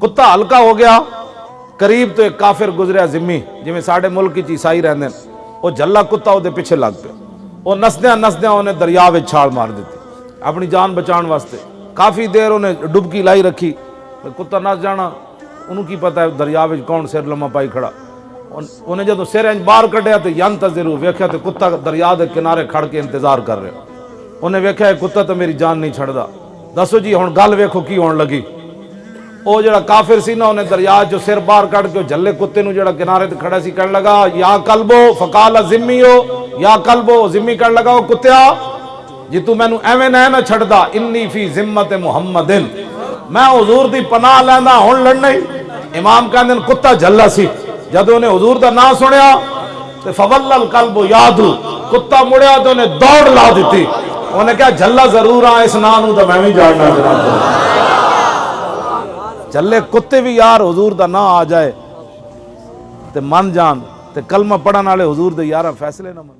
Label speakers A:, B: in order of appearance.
A: कुत्ता हल्का हो गया, करीब तो एक काफिर गुजरिया जिम्मी, जिमें साढ़े मुल्क ईसाई रहते हैं, वो झल्ला कुत्ता वो पिछे लग पे, वो नसद्या नसद्या उन्हें दरिया में छाल मार दी अपनी जान बचाने वास्ते। काफ़ी देर उन्हें डुबकी लाई रखी, कुत्ता नस जाना, उन्होंने की पता है दरिया में कौन सिर लम्मा पाई खड़ा। उन्हें जो सिर इंज बाहर कढ़िया तो यंतज़िरु वेख्या तो कुत्ता दरिया के किनारे खड़ के इंतजार कर रहे। उन्हें वेख्या कुत्ता तो मेरी जान नहीं छड़दा। दसो जी हुण गल वेखो की होने लगी। वो जड़ा काफिर सी ना उन्हें दरिया जो सिर बाहर कढ़ के झल्ले कुत्ते नूं जड़ा किनारे ते खड़ा सी कहण लगा, या कल्बो फकाल जिम्मी हो, या कल्बो जिम्मी कहण लगा, कुत्तिया जी तू मैनू एवें ना छड़दा, इन्नी फी जिम्मत मुहम्मदिन, मैं हुजूर दी पनाह लैंदा हुण लड़ना ही। इमाम कहंदे कुत्ता झल्ला सी, जब उन्हें हुजूर दा नाम सुनिया तो फवल्लल कल्बो यादू, कुत्ता मुड़िया तो उन्हें दौड़ ला दी। उन्हें कहा झल्ला जरूर आ, इस नाम नूं तां मैं भी जानना जनाब। झल्ले कुत्ते भी यार हुजूर दा ना आ जाए ते मन जान ते कलमा पढ़न वाले हुजूर दे यार फैसले ना मन।